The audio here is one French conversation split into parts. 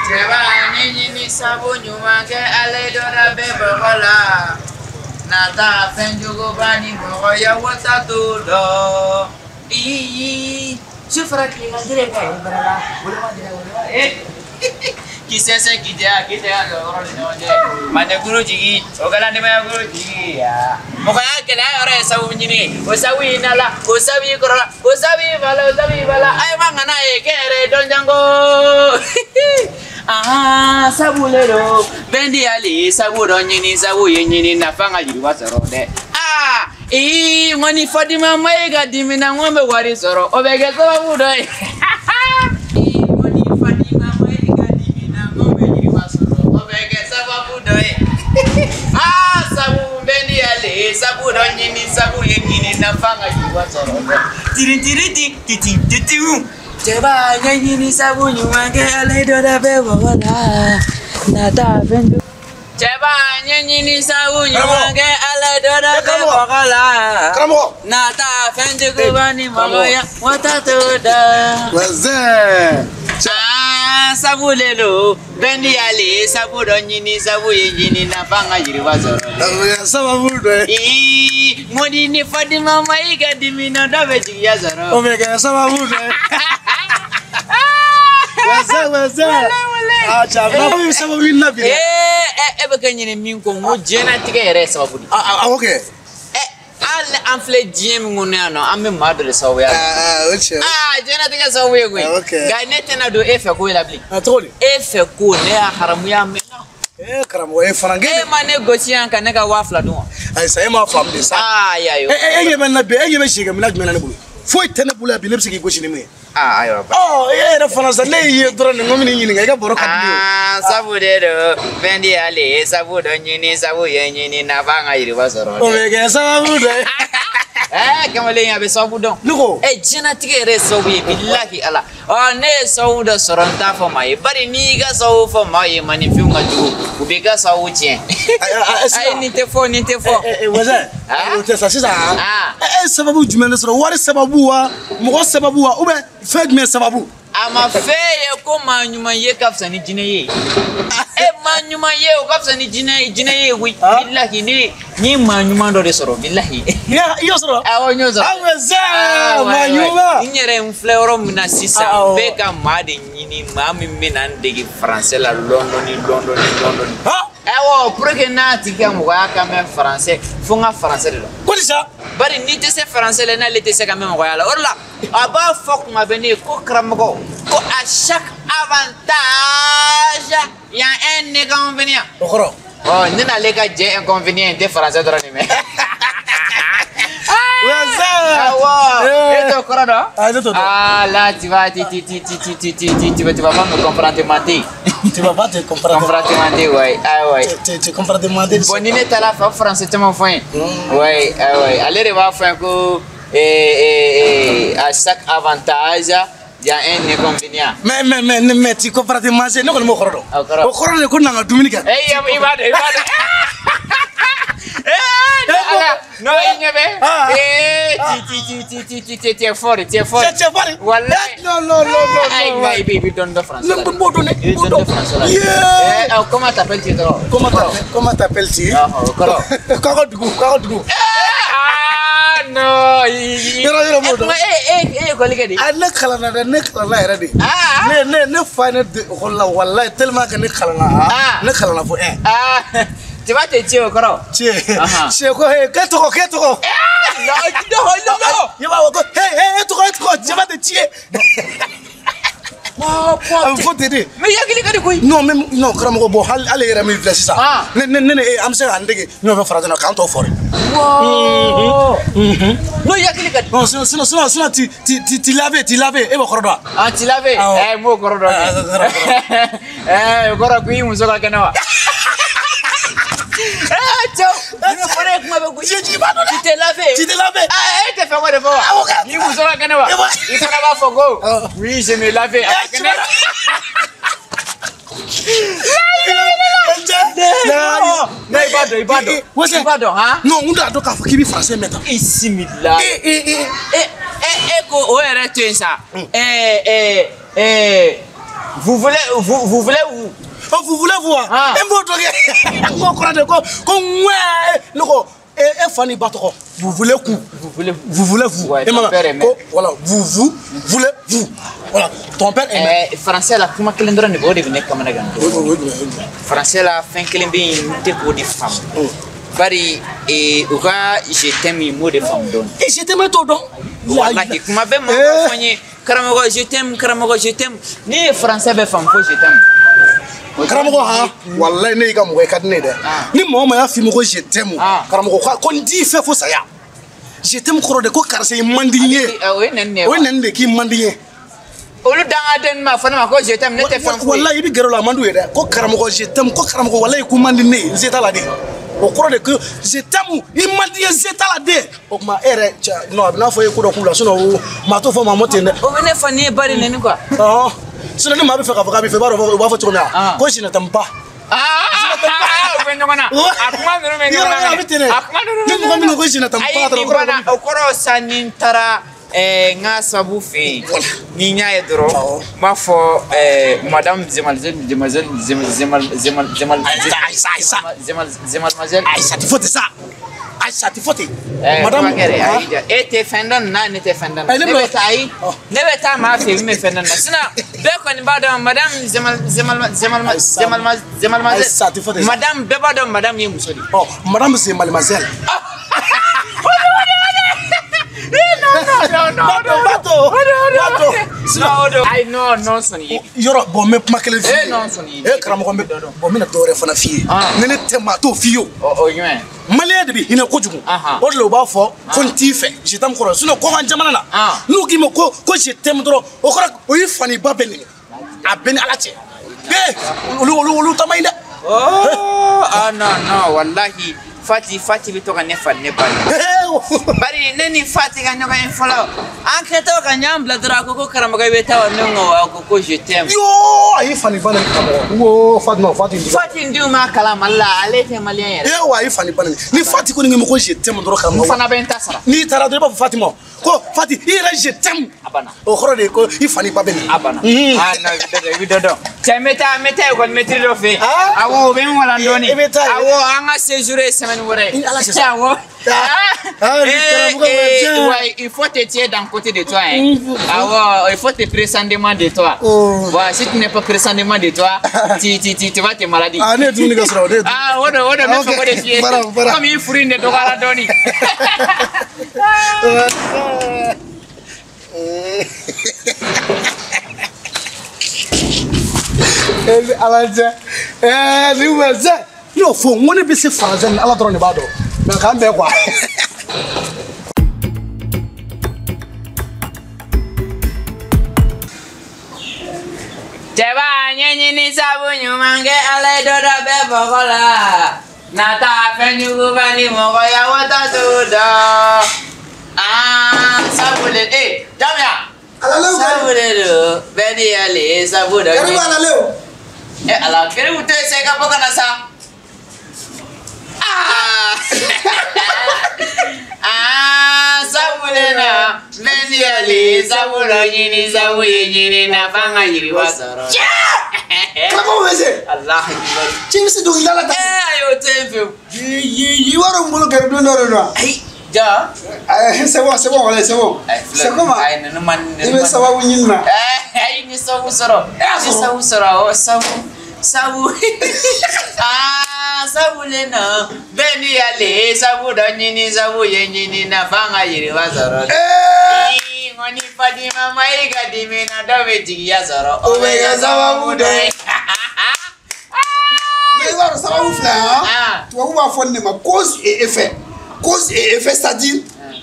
Jeba ni sabu nyuma ke ale dora bebe wala. Nata fenjugo bani mo ya wata tudo. Sufra ki ngandire ka barala. Boleh Kisah kita orang ni mana guru jigi, orang ni mana guru jigi ya. Pokoknya kita orang sawu begini, sawu inala, sawu korala, sawu bala, ay mangana kere don jango. Sawu lero, bendi ali, sawu don ini, sawu ini nafanga jadi wasoro de. Ngoni Fatima mai gadi mina ngombe wari soro, obege sawu doi. Sabu bendi ale, sabu donyini, sabu yengini nafanga jiwa soro. Tiri. Coba yengini sabu nyuma ke ale dora bebo wala. Nata bendu. Coba yengini sabu nyuma ke ale dora bebo wala. Nata bendu kubani maloya watatuda. Wazee. Sabu lelo, bendi ale, sabu donyini, sabu yengini nafanga jiwa soro. Sababu doi. Modi ni Fatima mai gadi mina dawe jiya soro. Omega sababu doi. Wazee. Chama mimi sababu inabi. Bekanyine minko mo jena tika yere sababu. Okay. Al amfle jiem ngono amme madre sawo ya. Okay. Jena tika sawo yego. Ga netena do efe ko labli. Atoli. Efe ko ne haramu ya me. Karamo frange. Ma negociant kan nega wafla do. Ay say ma fam de sa. Yayo. Yebe na be, yebe shiga mina gmena ne bulu. Foi tena bulu abi lebsi ki goshi ne me. Ayo. Era France ne yi dro ne ngomini nyini ga boro kadni. Sabu de do bendi ale sabu do nyini sabu yenyini na banga yiri wasoro. Omega sababu de. Kama le yabe sabu don. Luko. Jina tige re sabu billahi ala. Ne sabu da soronta fo mai bari ni ga sabu fo mai mani fiunga ju. Ubega sabu tien. Ni te fo. Waza. Te sa sisa. Sababu jumene soro wari sababu wa mo sababu wa ube fed me sababu. Ama feye ko manyuma ye kafsa ni jine ye. Manyuma ye o kafsa ni jine ye wi. Billahi ni manyuma ndo de soro billahi. Ya iyo soro. Nyo soro. Aweza manyuma. Inyere mfleoro mna sisa beka made nyini mami mina ndegi français la London. Porque na tiga mwa kama français funga français de. Kodi sa? Bari ni te se français le na le te se kama mwa yala. Orla aba fok ma bene ko kramgo ko à chaque avantage il y a un inconvénient. Okoro. Ni na le ka je inconvénient de français de me. Et encore là tu vas pas me comprendre mentir. Tu vas pas te comprendre mentir ouais. Tu comprends demander. Bon ni n'est la français tu m'en fais. Ouais. Allez voir faire que à chaque avantage il y a un inconvénient. Mais tu comprends demander non mo khoro. Khoro ne ko nanga Dominica. Ibada. No, inyebe. Tu es fort. Wallahi. Non. Ay, baby, donne de France. Non, bon. Comment t'appelles-tu toi? Comment t'appelles-tu? Kagodugu. No. Collègue. Ne khalana era de. Ne fine de wallahi tellement que ne khalana fo Tu vas te tuer encore. Tiens quoi qu'est-ce Non. Il va encore hey tu vas te tuer. Faut t'aider. Mais y'a qui les couilles? Non, Kramo bo allez era mi village ça. Am se andege no va frate na kanto fori. No y'a qui les gars? Non, sinon tu laver e bo khorodo. Tu laver? Mo khorodo. Gora kui musoka kenawa. Tu t'es lavé. Tu t'es fait quoi de fort? Il s'en va fogo. Oui, je me lavé. Ibado, hein? Non, on doit donc faire français maintenant. Isimila. Vous voulez où? Oh, vous voulez voir? Et vous croyez que Fanny Batro, vous voulez où? Vous voulez vous? Ouais, ton père aimait. Voilà, vous voulez vous. Voilà, ton père aimait. Français là, comment qu'elle ne peut devenir comme un gars? Français là, fin qu'elle est une pour des femmes. Bari et aura je t'aime mot de femme donne. Et je t'aime tout donc. Wallahi kuma be mo fanye karamogo je t'aime ni français be femme ko je t'aime. Karamogo ha wallahi ne ga mo ka ne de. Ni mo ma ya fi mo ko je t'aime. Karamogo ko ndi fe fo saya. Je t'aime ko de ko karse mandinye. Oui nenne ki mandinye. Olu danga den ma fana ko je t'aime ne te femme. Wallahi bi gero la mandu de ko karamogo je t'aime ko karamogo wallahi ku mandine zeta la de. Au cours de que je t'aime, il m'a dit c'est à la dé. Au ma ere, non, non, faut écouter la couleur, sinon, ma to faut ma montée. Au venez fanny bari nene quoi. Ah, sinon ne m'a pas fait avocat, il fait pas, on va tourner. Quoi, je ne t'aime pas. Je ne t'aime pas. Nga sabu fe ni nya dro ma fo madame Zemal Aïssa tu faut ça Aïssa tu faut madame et te fendan na ne te fendan ne beta ma fe me fendan na sina be ko ni badam madame Zemal madame be badam madame ye musodi oh madame c'est mademoiselle I know non soni yoro bon me makele fi non soni karamo me bon me na dore fana fi nene tema to fi yo yuen malien de bi ina ko jugu o le ba fo kon ti fe je tam ko sino ko han jamana na nu ki mo ko je tem dro o ko o yi fani ba beni a beni ala che olu tamayda no wallahi Fati bi to ka ne fa ne bari neni Fati ka nyoka en follow anke to ka nyambla dra ko karamaga be tawa nongo ko je t'aime yo ayi fani bana wo Fati ndi ma kala malla alete malien ye wa ayi fani bana ni Fati ko ngem ko je t'aime dro karamaga fana ben tasara ni tara do ba Fatima ko Fati ira je t'aime abana o khoro de ko i fani ba beni abana no vidodo meta ko metri do fe awo ben wala ndoni awo anga séjouré semaine wore awo il faut te tirer d'un côté de toi hein. Il faut te précédemment de toi voilà si tu n'es pas précédemment de toi tu vas te maladie ne tu n'es odo me faut de fier comme il furine de gala doni alaja ni waza yo fo woni be se français ala dron ne bado na kan be kwa Teba nyenyi ni sabu nyumange ale dodo be bokola nata fenyu gubani moko ya wata sudo sabule jamia sabule do beni ale sabudo kare ala leo ala kere ute se ka boka na sa sabule na beni ale sabudo nyini sabuye nyini na fanga yiri wasoro Comment vous faites? Allah tu me sais donc il a la tête ayo tempo il va on bolo kare do no ja c'est bon c'est bon c'est comment ay nanu man il me sawa wunyina ay ni sawu soro sawu sawu lena beni ale sawu do nyini sawu ye nyini na fanga yiri wasoro ngoni padi mama iga dimina dawe jiya soro omega sawa mudai mais voilà ça va vous faire tu vas voir fond ma cause et effet c'est-à-dire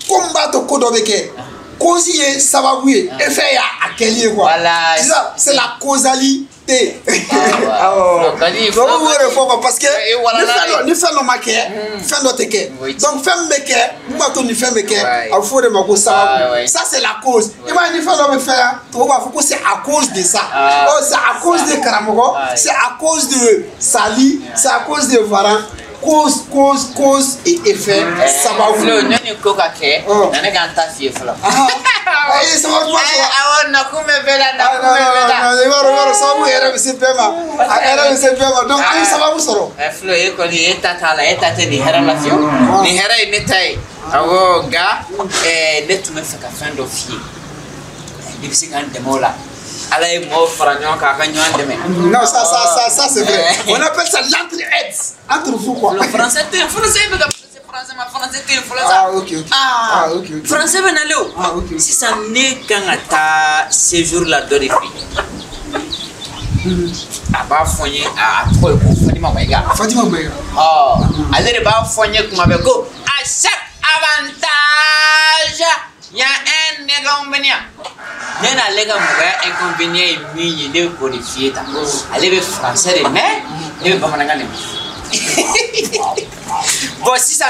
combat to kodobeke cause est sababu effet ya akeli quoi voilà c'est la causalité parce que ni fait no make fait no teke donc fait meke moi to ni fait meke il faut de mako sababu ça c'est la cause imagine fait no me faire tu vois faut que c'est à cause de ça c'est à cause de Karamogo c'est à cause de Sali c'est à cause de Varan cause et effet sababu nani ko ka ke nani kan ta fie fala ça va pas ça. Ah non, comme bella, non, ça va era c'est pema. Era c'est pema. Donc ça va vous soro. Flo e ko ni etata la etata ni hera la fio. Ni hera ni tai. Awo ga net me faka friend of you. Dibisi kan demola. Ala e mo franyon ka kan nyon deme. Non, ça c'est vrai. On appelle ça l'entraide entre vous quoi. Le français ma français te Ah ok. Ah ok. Français ben allo. Ah ok. Si ça n'est qu'un ata séjour la dori fi. Aba fonye a trop ko Fatima Maiga. Fatima Maiga. Oh, allez ba fonye kuma be ko à chaque avantage il y a un inconvénient. Nena lega muga inconvénient mi ne ko ni fieta. Allez be français mais ne be ba mananga ne. Bon, si ça,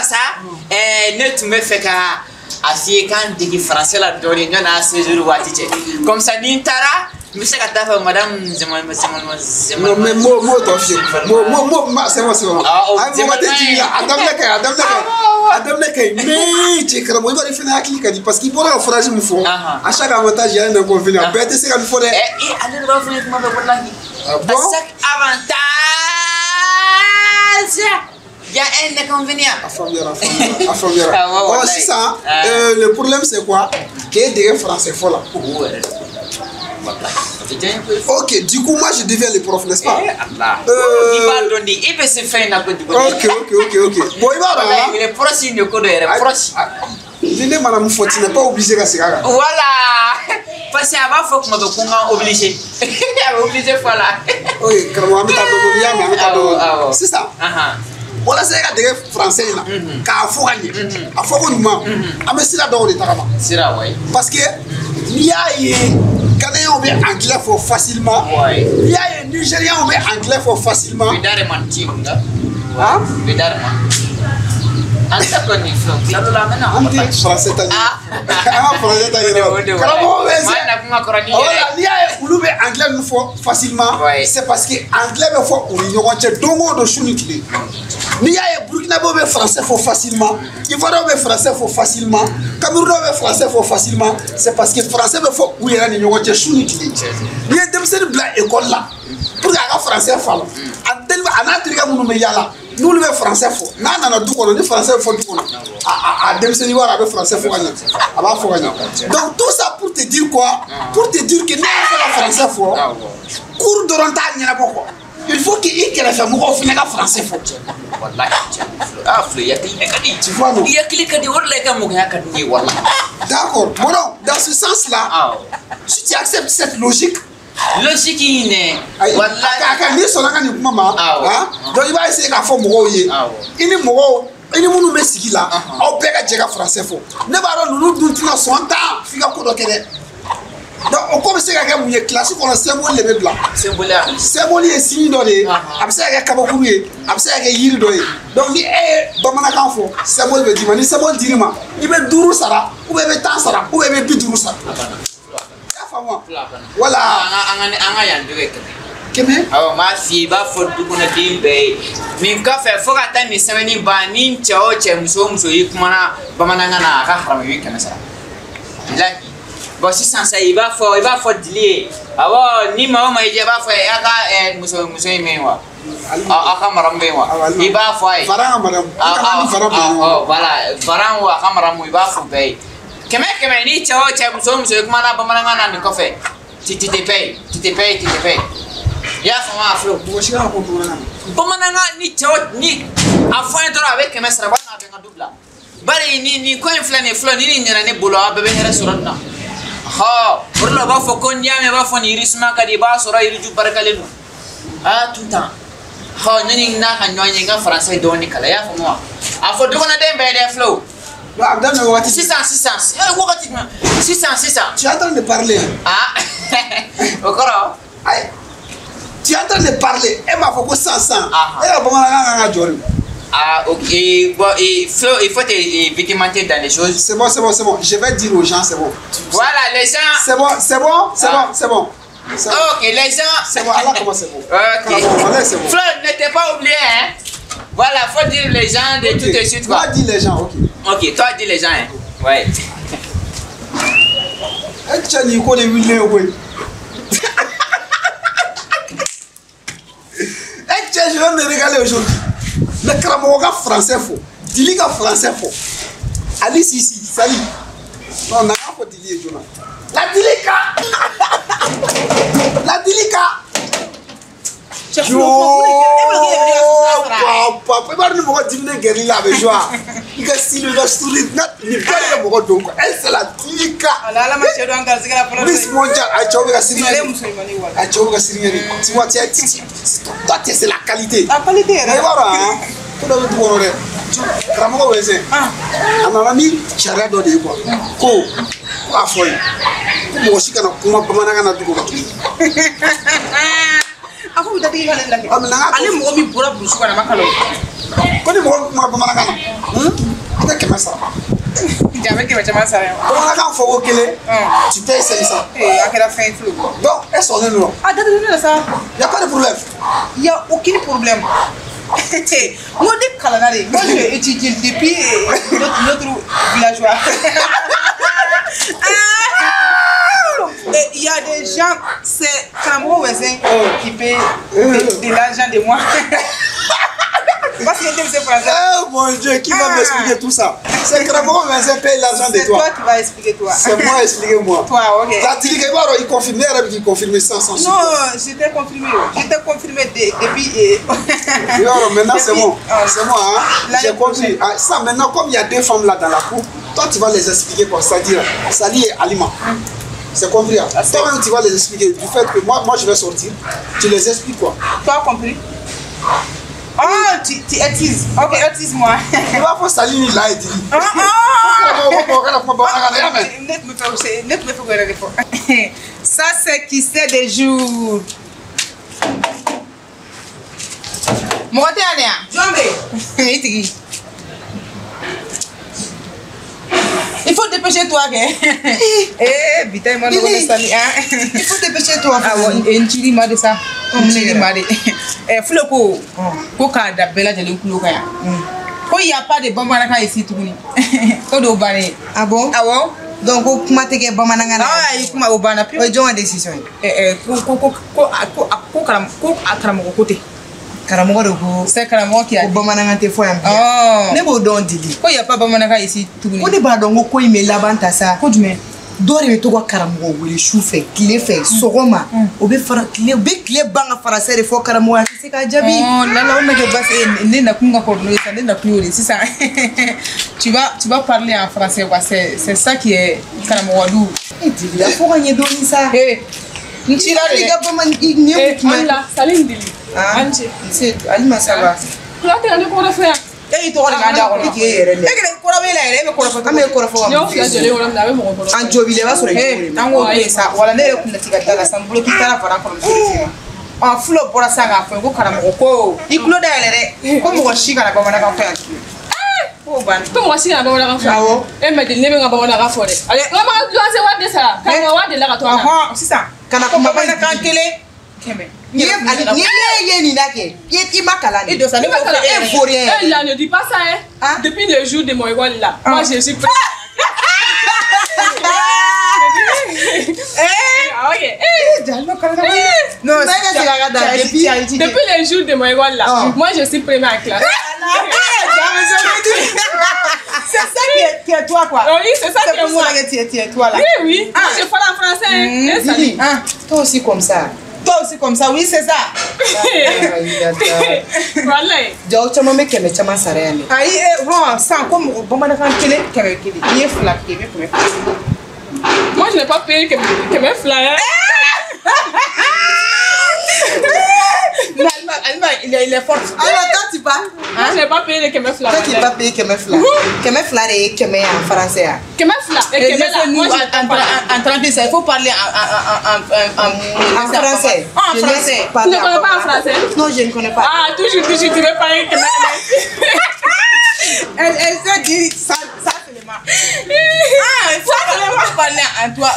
ne tu me fais qu'à assis quand tu dis français la donne, il y en a ce jour où comme ça, Nintara, monsieur Katafa, madame, c'est moi, non, mais moi, c'est moi. Ah, Adam Lekay, mais tu es quand même il faut cliquer parce qu'il pourra faire un fond. À chaque avantage, il y a un inconvénient. Peut-être c'est qu'il faut. Et allez voir comment tu m'as fait. À chaque avantage. Il y a un inconvénient. Oh, c'est ça. Le problème, c'est quoi? Qu'il y a des Français folles. Ok, du coup, moi je deviens le prof, n'est-ce pas? Il va donner, il peut se faire un peu de ok. Bon, il va là. Il est proche, il est proche. Il est madame Foti, tu n'es pas obligé de se faire. Voilà. Parce qu'il va faut que je sois obligé. Obligé, voilà. Oui, c'est ça. Voilà, c'est des Français là. Car faut gagner. À faut qu'on nous mais c'est là dans les tarama. C'est là, oui. Parce que il y a Ghanéens on met anglais faut facilement. Il y a Nigériens on met anglais faut facilement. Ah? Anta koni flow. Lalu la mena. Anti français tani. Français tani. Mana kuma korani. Voilà, il y a ulube anglais nous faut facilement. C'est parce que anglais me faut on y onche dongo do shunitli. Il y a Burkina Faso me français faut facilement. Ivoire me français faut facilement. Cameroun me français faut facilement. C'est parce que français me faut où y a ni onche shunitli. Il y a dem sen bla école là. Pour que français falle. Antel anatriga munu me yala. Nous le français faut. Nana du kono ni français faut du kono. Dem sen ivoire avec français faut gagner. Aba faut gagner. Donc tout ça pour te dire quoi? Pour te dire que nous fait la français faut. Cours de renta nyana boko. Il faut qu'il y ait quelqu'un qui fasse le français faut. Wallahi. Ah, il y a quelqu'un qui dit. Tu vois non? Il y a quelqu'un qui dit wallahi ka mo ka dit wallahi. D'accord. Bon dans ce sens-là, si tu acceptes cette logique logique il est wallahi ni sonaka ni mama donc il va essayer ka fo mo ye ini mo ini munu mesiki la au pega jega français fo ne ba ro lulu duntina son temps fika ko do kede donc on commence à regarder mon classique on a symbole les blanc symbole est signe donné abse ga kabakuru ye abse ga yiri doye donc ni bamana kan fo symbole be di mani symbole dirima ibe duru sara ou be tan sara ou be biduru sara. Voilà. Anga yanduwe keme. Awo ma fi ba fo dukuna dimbe. Min ka fe fo ka tan ni semeni ba ni chao che muso yi kuma na bamana ngana ka haram yi kana sara. Bilahi. Bo si sansa yi ba fo dilie. Awo ni ma ma je ba fo ya ka muso yi mewa. Aka maram bewa. Yi ba fo ai. Farang maram. Voilà. Farang wa ka maram yi ba fo be. Keme ni chao che muso kuma na bamana ngana ni kofe. Titi te pay. Ya fama afro. Bamana ngana ni chao ni afo entro avec keme sara ba na be dubla. Bari ni ko inflane ni nyana ne bolo abebe hera suratna. Ha, burla ba fo kon yame ba fo ni risma kadi ba sura irju barkalenu. Tout temps. Ha nani na kan nyonya nga français doni kala ya fama. Afo dukona dembe de flow. Abdel, 600. Tu es en train de parler. Encore. Tu es en train de parler. Elle m'a fait 500. Elle a pas ok. Bon, il faut te victimenter dans les choses. C'est bon. Je vais dire aux gens, c'est bon. Voilà, les gens. C'est bon. Ok, les gens. C'est bon, alors comment c'est bon? Ok. Flo, ne t'es pas oublié, hein. Voilà, faut dire les gens de tout de suite. Toi, dis les gens, ok. Ok, toi, dis les gens, hein. Ouais. Tu connais William, oui. Je vais me régaler aujourd'hui. Le Karamoga français faux. Dis-lui français faux. Alice ici, salut. Non, on n'a pas de dire Jonah. La Dilika. La Dilika. Papa, ne me dire guerrier avec joie. Il a si le sourire, il pas le donc. Elle c'est la Dilika. La machine doit engager la police mondiale a choisi la Syrie. A choisi la Syrie. Tu vois, tu as c'est la qualité. La qualité. Mais voilà, tout le monde est Karamogo Wese. Anana ni charia do de quoi. Ko afoi. Mo shikana kuma bamana na dugo. Aku udah tinggal lagi. Ali mau mi pura busu kana makalo. Ko ni mo kuma bamana kana. Ida kemasa. Jamais que macam masa ya. Bamana kan fo kele. Tu payes 500. Akira fin flou. Donc, est ce qu'on est là? Ah, d'accord, ça. Il y a pas de problème. Il y a aucun problème. Moi, des Kalanari, moi je étudie depuis notre villageois. Et il y a des gens, c'est Karamogo Wese qui paye de l'argent de moi. Parce que c'est français. Oh mon Dieu, qui va m'expliquer tout ça? C'est Karamogo Wese paye l'argent de toi. C'est toi qui vas expliquer toi. C'est moi, expliquez-moi. Toi, ok. La Dilika, il confirme, il confirme sans non, j'étais confirmé. J'étais confirmé depuis. Maintenant c'est bon. C'est moi, hein. J'ai compris. Ça, maintenant, comme il y a deux femmes là dans la cour, toi tu vas les expliquer quoi. C'est-à-dire, Sali et Alima. C'est compris. Toi-même, tu vas les expliquer. Du fait que moi je vais sortir, tu les expliques quoi. Tu as compris? Oh, tu étises. Ok, étise-moi. Tu vas pour Saline là et dire. Ça, c'est qui sait des jours. Mon il faut dépêcher toi, eh, putain, moi, il faut dépêcher toi. Ah, ouais, un chili m'a de ça. Un chili m'a de. Eh, Floco, Coca d'Abella de l'Uncluca. Il n'y a pas de Bamanaka ici, tout le monde. Ah bon? Ah bon? Donc, comment tu es Bamananga? Ah, il faut m'aubana. Puis, on a une décision. Karamogo, c'est Karamogo qui a Bamananga te fois. Oh, ne me donne dit. Il n'y a pas Bamananga ici, tout le monde. On est pas donc quoi il met là-bas, ça. Quoi du mets? Dore be to ko Karamogo wele choufe kile fe sogoma obe fara kile be kile banga fara sere fo Karamogo c'est ka jabi oh là on me bas ne na kunga ko no ça ne na kuyori c'est ça tu vas parler en français quoi c'est ça qui est Karamogo dou il a faut gagner doni ça eh ntira les gars pas man ni là saline dili anche c'est alima ça va là tu as le quoi faire. Eh, tu regardes là, on est là. Eh, quoi la belle, elle me quoi la. Ame quoi la fois. Non, fiat de l'école, on avait mon rôle. En job, il est pas sur les. Eh, tango ça. Voilà, ne le kunde tigata la sambulo kitara para ko. En flow pour ça ga fa ko Karamogo ko. Iklo da ele re. Ko mo shika na bamana ka fa. Oh ban. Ko mo shika na bamana ka fa. Awo. Eh, mais de nebe nga bamana ka fa de. Allez, on va lancer what de ça. Ka wa de la ka to. Ah, c'est ça. Kana ko bamana ka kele. Keme. Ni ni nake. Qui m'a calé. Et de ça ne pas rien. Elle là ne dit pas ça hein. Depuis le jour de mon école là. Moi je suis prête. OK. Non, depuis le jour de mon école là. Moi je suis première en classe. C'est ça qui est toi quoi. Oui, c'est ça qui est moi. Tu es toi là. Oui. Moi je parle en français. Toi aussi comme ça. Toi aussi comme ça, oui, c'est ça. Voilà. Donc, tu m'as mis que tu m'as saré. Aïe, bon, sans comme bon, on a fait un télé, il est flaqué. Moi, je n'ai pas payé que mes flyers. Il est fort. Alors, toi, tu pas. Je n'ai pas payé que mes flyers. Toi, tu n'as pas payé que mes flyers. Que mes flyers et que mes en français. Que mes flyers. Et que mes en 30 il faut parler en français. En français. Tu ne connais pas en français? Non, je ne connais pas. Ah, toujours, tu veux parler que mes elle se dit ça seulement. Ah, il faut parler en toi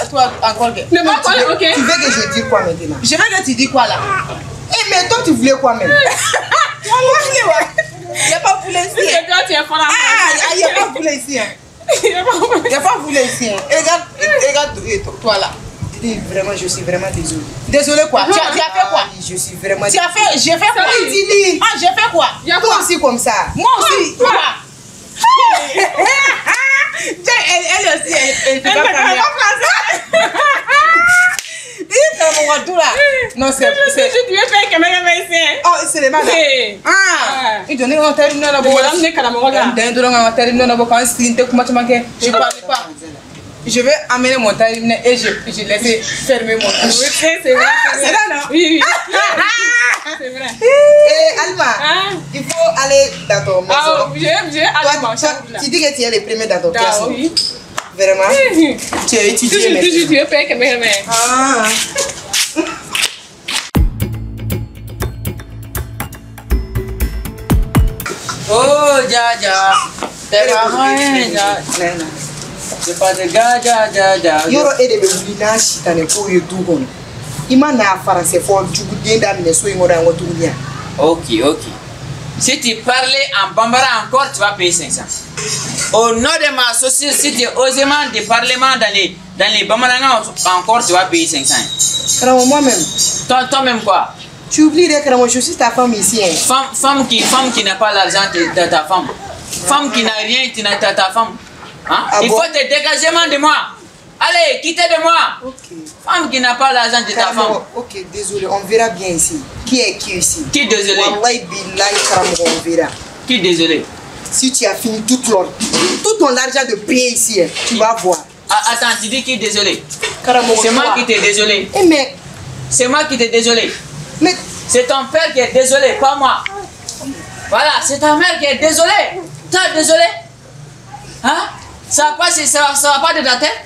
encore. Ne pas parler, ok. Tu veux que je dise quoi maintenant? Je veux que tu dis quoi là? Eh, mais toi, tu voulais quoi même? Il n'y a pas poulet ici. C'est toi, tu es fort en français. Ah, il n'y a pas poulet ici. Il n'y a pas voulu ici. Regarde toi là. Vraiment, je suis vraiment désolé. Désolé quoi? Tu as fait quoi? Je suis vraiment désolé. J'ai fait quoi? Dili. Ah, j'ai fait quoi? Toi aussi comme ça. Moi aussi. Quoi? Elle aussi, elle peut pas parler. Non, c'est. Tu veux faire quand même ici. Oh, c'est les malades. Ah, il donne un terme dans la boîte. Je parle pas. Je vais amener mon terme et je laisse fermer mon bouche. C'est vrai. C'est là, non? Oui. C'est vrai. Et Alma, il faut aller dans ton maison. Ah, je vais aller dans ma chambre. Tu dis que tu es le premier dans ton classe. Oui. Vraiment? Tu as étudié maintenant. Toujours, tu veux faire quand même. Ah. Oh, Jaja. C'est pas de Jaja. Yoro et de Boulina, si tu n'as pas eu tout bon. Il m'a français fort, du coup, bien d'amener soit il m'aura retourné. Ok. Si tu parlais en bambara encore, tu vas payer 500. Au nom de ma société, si tu oses de parler dans les bambaranga encore, tu vas payer 500. Alors moi-même. Toi-même quoi? Tu oublies que je suis ta femme ici. Femme qui n'a pas l'argent de ta femme. Femme qui n'a rien, tu n'as ta femme. Hein? Ah, il faut te dégager de moi. Allez, quittez de moi. Okay. Femme qui n'a pas l'argent de ta femme. Ok, désolé, on verra bien ici. Qui est qui ici? Qui désolé? Wallahi billahi Karamoko, on verra. Qui désolé? Si tu as fini tout ton argent de payer ici, tu vas voir. Ah, attends, tu dis qui est désolé? C'est moi qui t'ai désolé. Eh mais... C'est moi qui t'ai désolé. Mais... C'est ton père qui est désolé, pas moi. Voilà, c'est ta mère qui est désolée. Toi, désolé? Hein? Ça va pas de ta tête?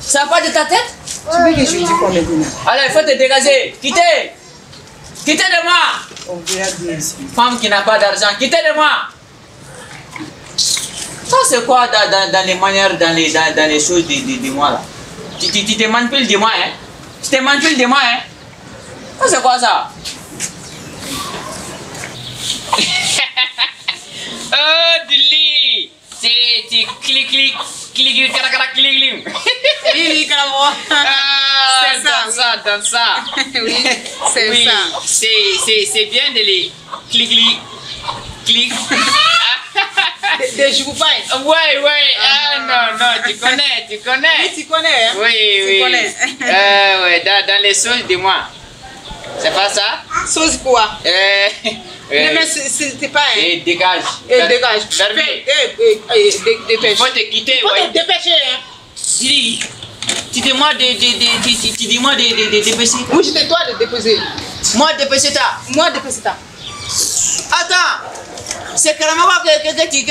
Ça va pas de ta tête? Tu veux que je dise quoi maintenant? Allez, il faut te dégager. Quittez de moi. On verra bien ici. Femme qui n'a pas d'argent, quittez de moi. Ça c'est quoi dans les manières, dans les choses de moi là? Tu te manipules de moi, hein? Tu te manipules de moi, hein? Ça c'est quoi ça? Oh, Dili! C'est clic. Oui, dans ça. Oui, c'est ça. C'est bien de les clic. Des joues pas. Ouais. Ah non, tu connais. Oui, tu connais, hein? Oui. Tu connais. Ouais, dans les choses de moi. C'est pas ça? Sauce quoi? Mais c'est pas, hein? Et dégage. Dépêche. Faut te quitter, Faut ouais. te dépêcher, hein? Dis, tu dis-moi de dépêcher. Oui, c'était toi de déposer. Moi, dépêcher ta. Moi, déposer ta. Attends. C'est carrément que tu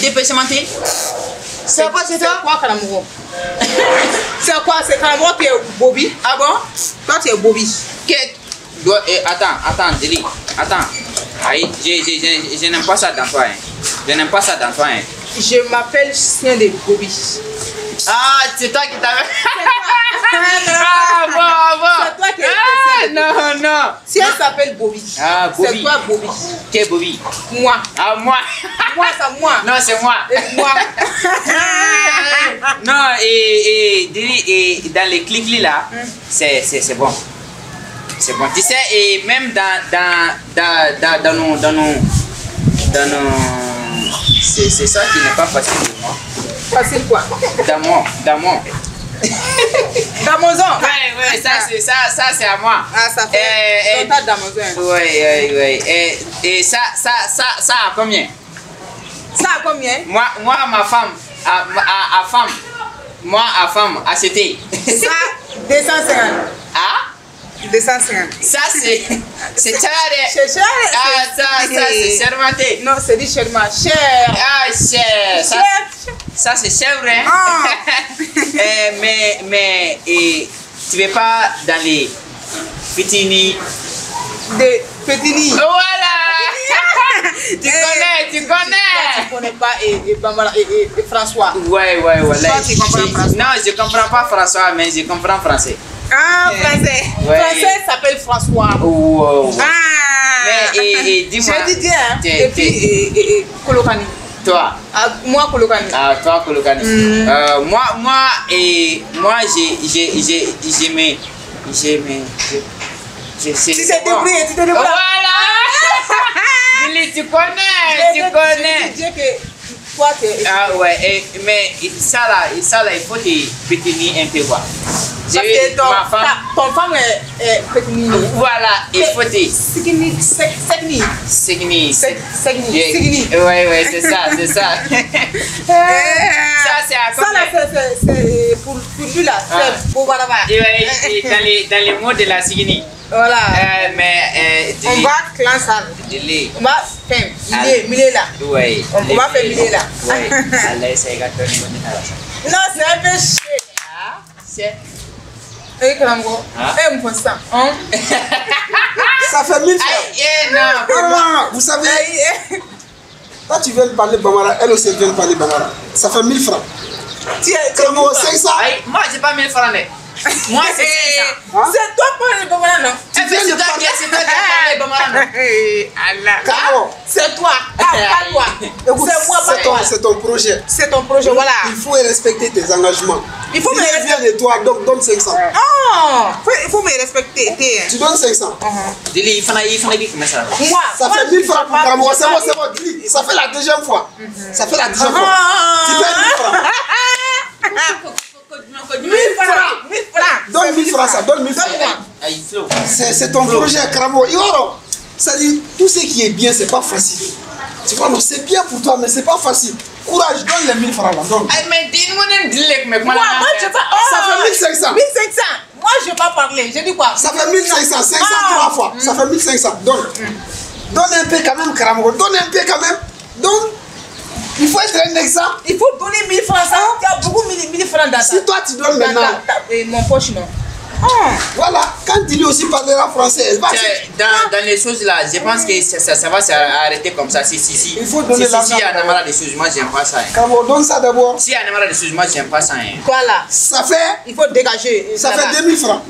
dépêches mentir. C'est quoi, c'est toi? C'est quoi, Kalamoro? C'est quoi? C'est Kalamoro qui est Bobby? Ah bon? Toi, tu es Bobby. Attends, Dili. Attends. Aïe, je n'aime pas ça dans toi, hein. Je m'appelle Chien de Bobby. Ah, c'est toi qui t'avais. Ah, bon. C'est toi qui es non. Si elle s'appelle Bobby. Ah, Bobby. C'est toi, Bobby. Qui est Bobby? Moi. Ah, moi. Moi, c'est moi. Non, c'est moi. Et moi. Non, et dans les clics là, c'est bon. C'est bon. Tu sais, et même dans nos c'est ça qui n'est pas facile pour moi. Facile quoi? Dans mon. Dans mon zone. Ouais, ça c'est à moi. Ah, ça fait longtemps dans mon zone. Ouais. Et ça a combien? Ça a combien? Moi ma femme, à femme, à c'était. Ça, 250. Ah? 250. Ça c'est cher. C'est cher. Ah, ça c'est sermenté. Non, c'est dit cher. Ah, cher. Ça c'est cher, hein? Ah. Mais tu veux pas dans les petits Des petits nids. Voilà. Tu connais. Tu connais pas et François. Ouais. Toi, tu comprends François. Non, je comprends pas François, mais je comprends français. Ah, français. Ouais. Français s'appelle François. Wow. Ah. Mais dis-moi. Je dis bien. Et puis Kolokani. Toi. Moi, Kolokani. Ah, toi, Kolokani. Moi, Tu t'es débrouillé, tu t'es débrouillé. Voilà. Tu connais. Toi, Ah ouais, mais ça là, il faut te pétiner un peu quoi. Parce que ton femme est pétine. Voilà, il faut te... Segni. Ouais, c'est ça. Ça c'est à ça là, c'est pour lui là, c'est pour voilà. Dans les mots de la Sigini. Voilà. Mais on va classer ça. On va faire milieu là. Oui. On va faire milieu là. Oui. Allez, c'est gâteau. Non, c'est un peu chier. C'est... Karamgo. Me font ça. Ça fait 1000 francs. Non, vous savez, quand tu viens de parler Bambara, elle aussi vient de parler Bambara. Ça fait 1000 francs. C'est moi 500. Moi, j'ai pas 1000 francs. Moi, c'est 500. C'est toi pour le Bambara, non? C'est toi qui parler Bambara, non? C'est toi. Pas toi. C'est moi, pas toi. C'est ton projet. C'est ton projet, voilà. Il faut respecter tes engagements. Il faut me respecter de toi, donc donne 500. Il faut me respecter. Tu donnes 500. Il faut dire comment ça. Moi, ça fait 1000 francs pour Karamgo. C'est bon. Ça fait la deuxième fois. Ça fait la deuxième fois. Tu payes 1000 francs. 1000 francs. Donne 1000 francs, ça. Donne 1000 francs. C'est ton projet, Karamgo. Ça dit, tout ce qui est bien, c'est pas facile. Tu vois, non, c'est bien pour toi, mais c'est pas facile. Courage, donne les 1000 francs là. Donne. Mais dis-moi, moi, je vais pas. Ça fait 1500. 1500. Moi, je vais pas parler. Je dis quoi? Ça fait 1500. 500 3 fois. Ça fait 1500. Donne. Donne un peu quand même, Karamgo. Donne un peu quand même. Donne. Il faut être un exemple. Il faut donner 1000 francs. Ça, il y a beaucoup 1000 francs dans ça. Si toi, tu donnes maintenant. Mon poche, non. Voilà, quand il aussi parlera français, elle va. Dans les choses là, je pense que ça va s'arrêter comme ça. Si. Il faut donner l'argent. Si il y a un amarre de choses, moi j'aime pas ça. Karamgo, donne ça d'abord. Si il y a un amarre de choses, moi j'aime pas ça. Voilà. Ça fait. Il faut dégager. Ça fait 2000 francs.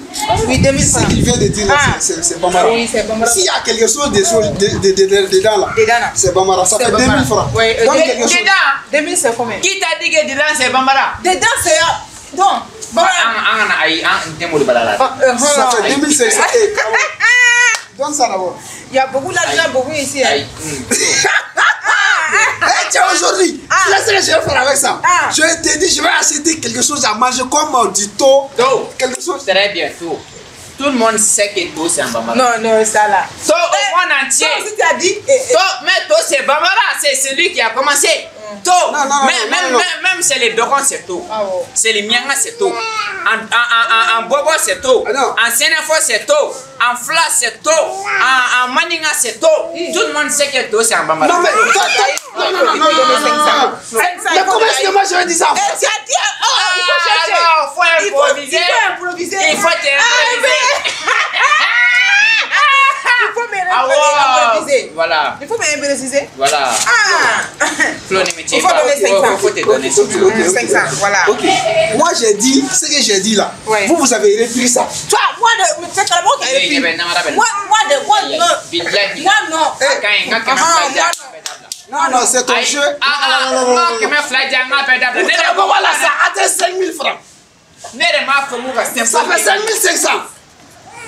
Oui, 2000 francs. Ce qu'il vient de dire, c'est Bambara. Oui, c'est Bambara. S'il y a quelque chose dedans là, c'est Bambara. Ça fait 2000 francs. Oui, dedans. 2000 c'est combien? Qui t'a dit que dedans c'est Bambara? Dedans c'est. Donc. Ça fait 2500. Donne ça d'abord. Il y a beaucoup d'argent, beaucoup ici. Tiens, aujourd'hui, c'est ce que je vais faire avec ça. Je t'ai dit, je vais acheter quelque chose à manger comme du thon. Quelque chose. Très bien, tout. Tout le monde sait que tout c'est un Bambara. Non, ça là. Tout au monde entier. Si tu as dit. Mais tout c'est Bambara, c'est celui qui a commencé. Tout. Même c'est les Dogons, c'est tout. C'est les Mianga, c'est tout. En Bobo, c'est tout. En Sénéfo, c'est tout. En Fla, c'est tout. En Maninga, c'est tout. Tout le monde sait que tout c'est un Bambara. Non, mais. Non. Mais comment est-ce que moi je vais dire ça? Tu as dit. Il faut chercher. Il faut improviser. Il faut t'improviser. Il faut m'improviser. Voilà. Il faut m'improviser. Voilà. Il faut donner 500. Il faut te donner 500. Voilà. Ok. Moi j'ai dit ce que j'ai dit là. Vous avez repris ça. Toi, moi c'est Karamgo qui a repris. Moi non. Non, c'est ton jeu. Voilà, ça atteint 5000 francs. Ça fait 5500.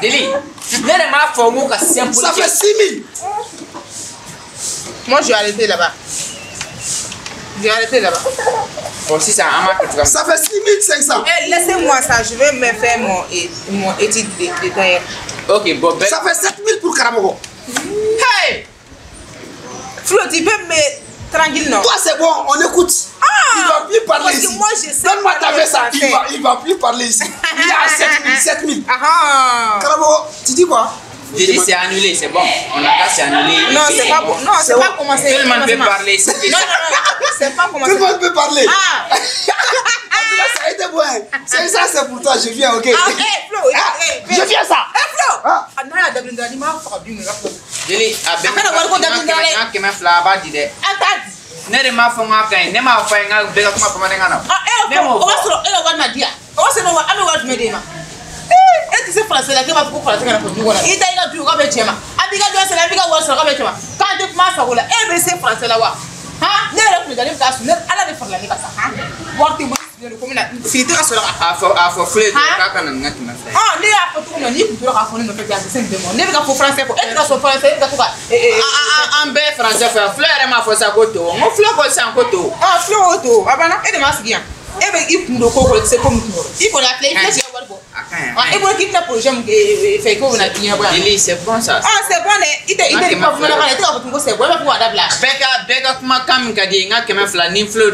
Deli, ça fait 6000. Moi, je vais arrêter là-bas. Bon, si ça ça fait 6500. Laissez-moi ça, je vais me faire mon étude de taille. Ok, bon, ça fait 7000 pour Karamgo. Hey! Flo, tu peux me tranquille, non? Toi, c'est bon, on écoute. Il va plus parler ici. Donne-moi ta main, ça. Il va plus parler ici. Il y a 7000. Karamgo, tu dis quoi? J'ai dit c'est annulé, c'est bon. On a qu'à c'est annulé. Non, c'est pas bon. Non, c'est pas commencé. Tout le monde peut parler. Non, c'est pas commencé. Tout le monde peut parler. Ça a été bon. C'est ça, c'est pour toi. Je viens, ok? Flo, je viens ça. Flo. Non, il y a des blindages. Il m'a fait du mieux. Jeli, ne ma fɔ ŋa kaɲi ne m'a fɔ ye ŋa bɛɛ ka kuma bamanankan na. Ne m'o fɔ. O b'a sɔrɔ e ka wari ma di yan. O b'a sɔrɔ an bɛ wari jumɛn d'e ma? E tɛ se français la k'e b'a fɔ ko français kana fɔ du kɔnɔ. I ta i ka du k'a bɛ cɛ ma. A b'i ka dɔ sɛnɛ a b'i ka wari sɔrɔ k'a bɛ cɛ ma. K'an tɛ kuma a sago la e bɛ se français la wa? Ne yɛrɛ tu d'aller me casser ala de faire la nika ça hein worti mo comme na fiti ka sura afo flé ka kana ngati ma fa ah ne afo tu no ni ku ka fo ni no ka c'est de mo ne ka fo français ko et ka so français ka to ka en be français fa fleur ma fo sa koto mo fleur ko sa koto ah fleur auto abana et de mas bien et be ikundo ko ko c'est comme tout il faut l'appeler il faut voir bon ah et bon qui ta projet fait ko na tinya bo Lili c'est bon ça ah c'est bon ite pas vous na ka te ka ko c'est bon ba pour adabla beka kuma kam ka di nga keme fla ni fleur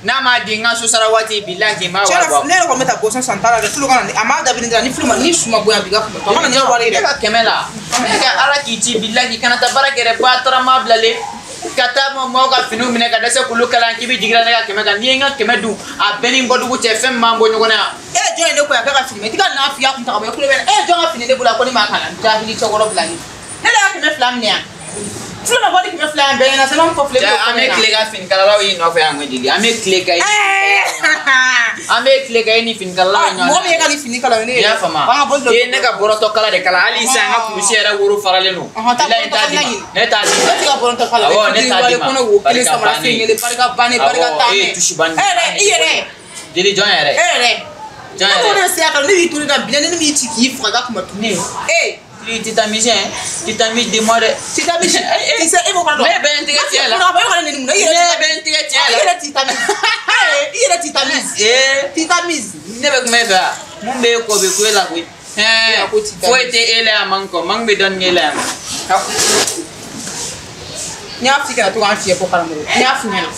na ma di nga so sarawati billahi ma wa ne ko meta ko santara de fleur kana ama da bin ni fleur ni suma boya biga ko mana ni wari de ka kemela ka ala ki ti billahi kana ta barakere patra ma blale kata mo ka finu mine ka dese kulu kala ki bi digra na keme ka ni nga keme du a beni bodu ku te fem mambo nyogona jo ne ko ya ka filme tika na afia ku ta ko kulu ben jo nga fini de bula ko ni ma kala jahili chokolo blani ne la keme flam ne fleur ma bodi keme flam be na selon ko fleur ko ame kle ga fin kala lawi no fa ngodi ame kle ga ni fin kala lawi no mo me ka ni fini kala ne ya fama e ne ka boroto kala de kala ali sa nga ku shera wuru farale no la entadi ne ta di ka boroto kala ne ta di ko no wo kile sama singele barka bani barka ta e tushi bani ire dili jon yare jon yare ko ne se aka ni turi da bilene ni mi tiki fraga kuma tuni titamise de mode titamise tu sais il faut pas mais ben tiga la non pas on ne mais ben tiga la il titamise ne be me ba mun be ko be ko la ko faut être ele amanko mang be don ngela ni afika to kan fie ko kala mo ni afina